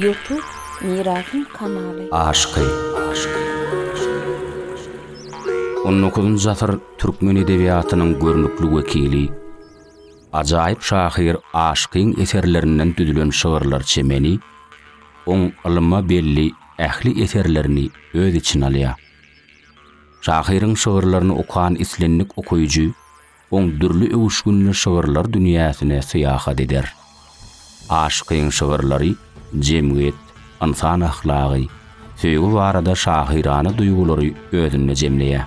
YouTube Mirasın kanaly. Aşky. 19-njy asr türkmen edebiýatynyň görnükli wekili, ajaýyp şahyr Aşkyň eserlerinden düzülen şygyrlar çemeni, oň ylma belli ähli eserlerini öz içine alýar. Şahyryň şygyrlaryny okan islenlik okuyucu, oň dürli öwüşgünli şygyrlar dünýäsine syýahat eder. Aşkyň şygyrlary jemgyýet, insan ahlagy, söýgü barada şahyrana duýgulary özüne jemleýär.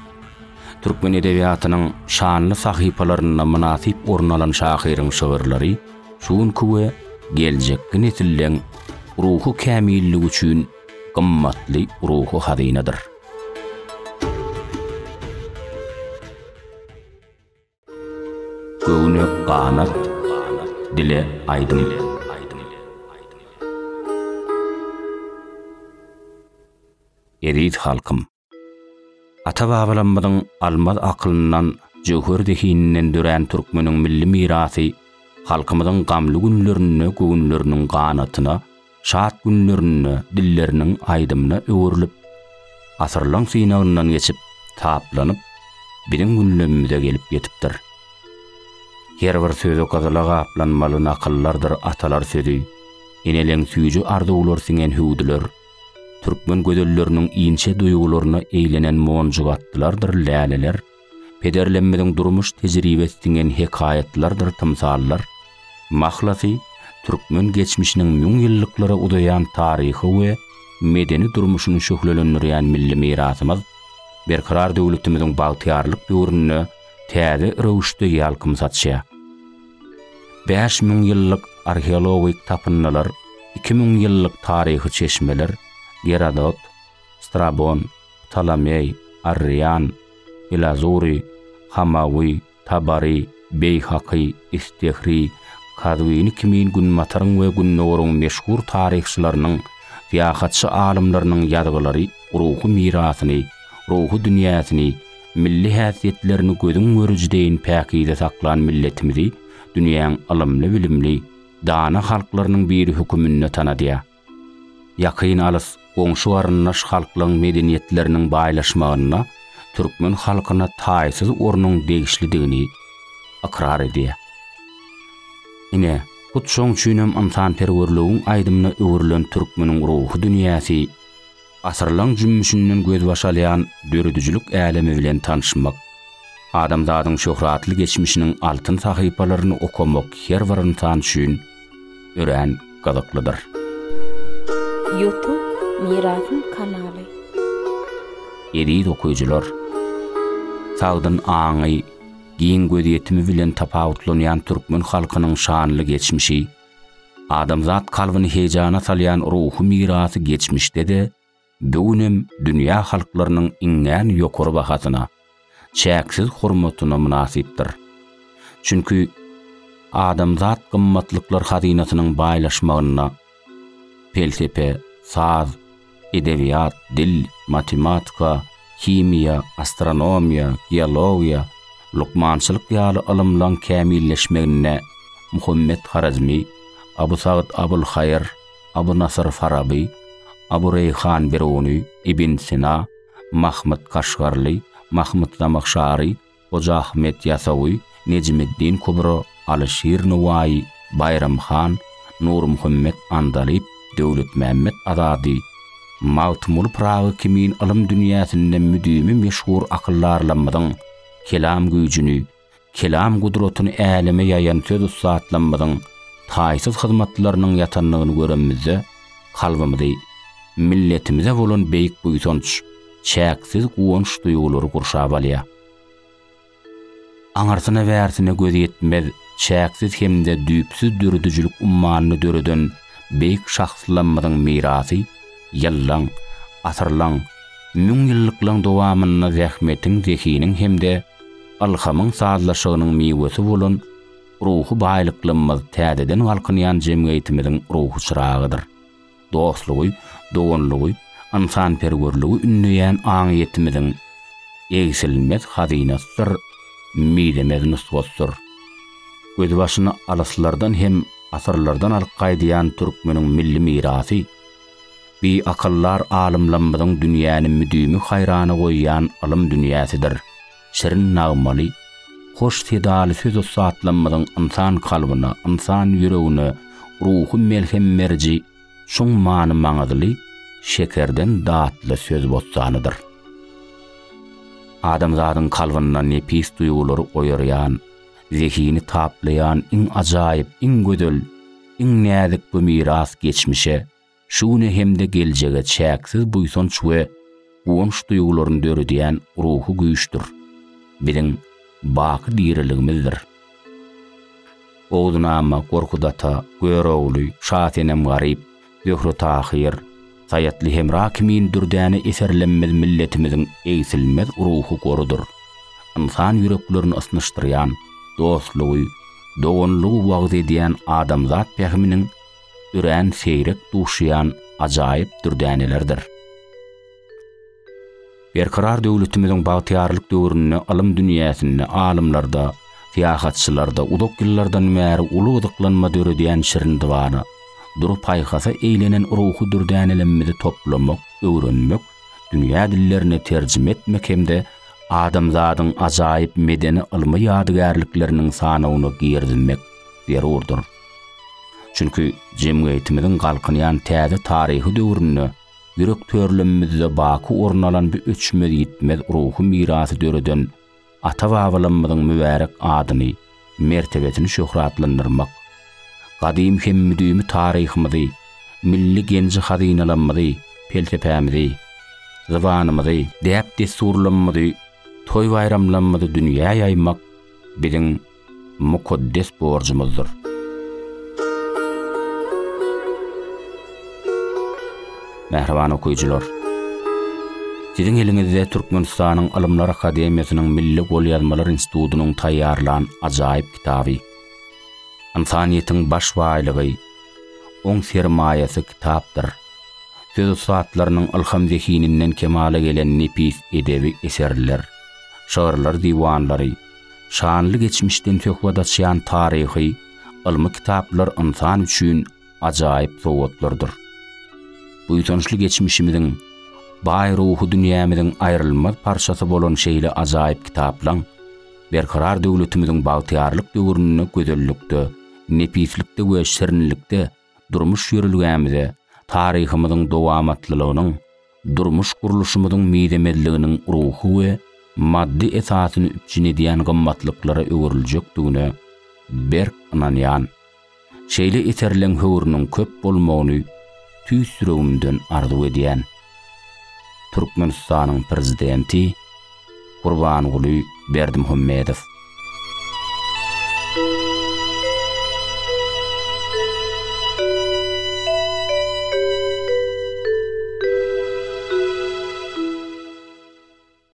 Türkmen edebiýatynyň şanly sahypalaryna münasip orun alan şahyryň şygyrlary şuňky we geljekki nesilliň ruhu kämilligi üçin gymmatly ruhu hazynadyr. Göwne ganat, dile aydyn. Erit halkym. Ata-babalarymyzyň almaz aklyndan jöhür dehininden dören türkmeniň milli mirasy, halkymyzyň gamly günlerine, göwnleriniň ganatyna, şat günlerine, dilleriniň aýdymyna öwrülip, asyrlaň synagyndan geçip, taplanyp, biziň günlemimize gelip ýetipdir. Her bir sözi gazaly gaplanmaly nakyllardyr atalar sözi, eneleň süýji arzuwlar siňen hüwdiler, türkmen gözelleriniň inçe duýgularyna eýlenen monjugatdylardyr läleler, pederlenmediň durmuş tejribesinden hekayetlerdir tymsallar, mahlasy türkmen geçmişiniň müň ýyllyklara udayan taryhy we medeni durmuşyny şöhrelendirýän milli mirasymyz, berkarar döwletimiziň bagtyarlyk döwrüne täze rewişde ýalkymsatýar. 5000 ýyllyk arheologik tapynmalar, 2000 ýyllyk taryhy çeşmeler, Gerodot, Strabon, Ptolemey, Arrian, Ilazuri, Hamawi, Tabari, Beyhaqi, Istihri, Kadwini kimin gün mataryň we günnöwrüň meşhur taryhçylarynyň, fiýahatçy alimleriň ýazgylary ruhu mirasyny, ruhu dünýäsini, milli häsiýetlerini gözüň görüjideýin päkide saklan milletimizi dünýäň alymly bilimli, dana halklarynyň biri hökümünde tanadýar. Ýakyn alys goňşy arnaş halklaryň medeniýetleriniň baýlaşmagyna, türkmen halkyna taýsyz ornuň degişlidigini ikrar edýär. Ine bu çoň çüýnem insan perwerligiň aýdymyna öwrülen türkmeniň ruhu dünýäsi, asyrlaň jümmüşinden göz başalýan döredüjilik älemi bilen tanışmak, adamzadyň şöhratly geçmişiniň altyn sahypalaryny okumak her bir insan üçin ören gazaklydyr. YouTube Mirasın kanaly. Erit okuyucular, sagdyn aňy, giň göziýetimi bilen tapawutlanýan türkmen halkynyň şanly geçmişi, adamzat kalbyny hejana salýan ruhu mirasy geçmişde de bugünem dünýä halklarynyň iňňän ýokary bahasyna, çäksiz hormatyna münasipdir. Çünki adamzat gymmatlyklar hazynasynyň baýlaşmagyna felsefe, saz, edebiýat, dil, matematika, kimia, astronomiya, geologiya, lukmançylyk ýaly ilmlaryň kämilleşmegine Muhammed Harazmi, Abu Sa'd Abul-Hayr, Abu Nasr Farabi, Abu Reyhan Biruni, Ibn Sina, Mahmud Kashgarly, Mahmud Zamakhshari, Hoca Ahmed Yasawi, Necmiddin Kubra, Alişir Nuwayi, Bayram Khan, Nur Muhammed Andalib, Döwlet Mehmet Azadi, Mawtmul Prağı kimin ilm dünýäsinden müdümi meşhur akyllarlamydyň kelam güýjüni, kelam gudratyny äleme ýaýan söz usatlamydyň taýsyz hyzmatlarynyň ýatanlygyny göremizde, kalbymyzy milletimize bolan beýik buýsanç, çäksiz guwanç duýgulary gurşap alýar. Aňarsyna wärsine göz ýetmez, çäksiz hemde düýpsiz dürüdüjilik ummanyny döreden beýik şahslanmadyň mirasy, ýyllaň, asyrlaň, müň ýyllyklaryň dowamyna zähmetiň, zehiniň hemde alhamyň sazlaşygynyň miwesi bolan ruhu baýlyklarymyz täzeden galkynýan jemgyýetimiziň ruhu çyragydyr. Dostlugy, doganlygy, insan perwerligi ünleýän aňyetimiziň egsilmez hazynasydyr, midemez nuswatdyr. Göz başyna alaslardan hem asırlardan alıp qaydayan Türkmenin milli mirasy bi akallar alımlanmadan dünýäni müdümi hayrana goýýan alym dünýäsidir. Şirin nagmaly, hoş tedaly söz osatlanmadan insan kalbyna, insan ýüregine, ruhy melhem merci, şoň many maňyzly, şekerden datly söz botsanydyr. Adamzadyň kalbyna nepis duýgulary oýarýan, zehini taplayan, iň ajaýyp, iň gödel, iň näzik bu miras geçmişe, şuny hemde geljege çäksiz buýsanç we uwunç duýgularyny döredýän ruhy güýçdür. Biziň baky diriligimizdir. Oğdunama, Gorkudata, Görogly, Şatenem garyp, Zöhrü Tahir, Sayatly Hemra kimin dürdäni eserlenmez milletimiziň eýsilmez ruhy gorudur. İnsan ýüreklerini ysnyşdyrýan, dostlugy, dogonlugy wagt edýän adamzat pähminiň ürän seýrek duşýan ajaýyp dürdänelerdir. Berkarar döwletimiziň bagtyarlyk döwrüne, alym dünýäsine, alymlarda, siýasatçylarda, udak ýyllardan bäri uly ydyklanma döredýän şirin dywany, durup paýhasa eýlenen ruhy dürdänelenmeli toplamak, öwrenmek, dünýä dillerine terjime etmek hemde adamzadyň ajaýyp medeni ylmy ýadygärlikleriniň sanawyny girdinmek berurdur. Çünki jemgyýetimiziň galkynýan täze taryhy döwrüne ýürek törlemizde baky ornalan bir öçmez gitmez ruhy mirasy döreden ata-babalarymyzyň mübarek adyny, mertebesini şöhratlandyrmak, gadym hem müdümi taryhymyzy, milli genji hazynalarymyzy, peltepämizi, zabanymyzy, däp desurlanmady, toy bayramlanmady dünýä ýaymak biziň mukaddes borjumyzdyr. Mehriban okuyucular, sizin elinizde Türkmenistanyň Alymlar Akademiýasynyň Milli Golýazmalar Institutunyň taýýarlanan ajaýyp kitaby. İnsaniýetiň baş baýlygy, oň sermaýasy kitapdyr. Söz saatlarynyň ilham zehininden kemale gelen nepis edebi eserler, şairler diwanlary, şanly geçmişden töhwadaçýan taryhy, ilmi kitaplar insan üçin ajaýyp sowgatlardyr. Bu ýutançly geçmişimiziň, baý ruhy dünýämiziň aýrylmaz parçasy bolan şeýle ajaýyp kitaplar, berkarar döwletimiziň bagtyarlyk döwrüne gözellikde, nepislikde we şirinlikde durmuş ýörülgämize, taryhymyzyň dowamatlylygynyň, durmuş guruluşymyzyň midemedliginiň ruhy we maddi esasyny üçin edýän gymmatlyklara öwriljekdigine berk inanýan, şeýle eserleň höwrüniň köp bolmagyny tüýs yüregimden arzu edýän Türkmenistanyň prezidenti Gurbanguly Berdimuhammedow.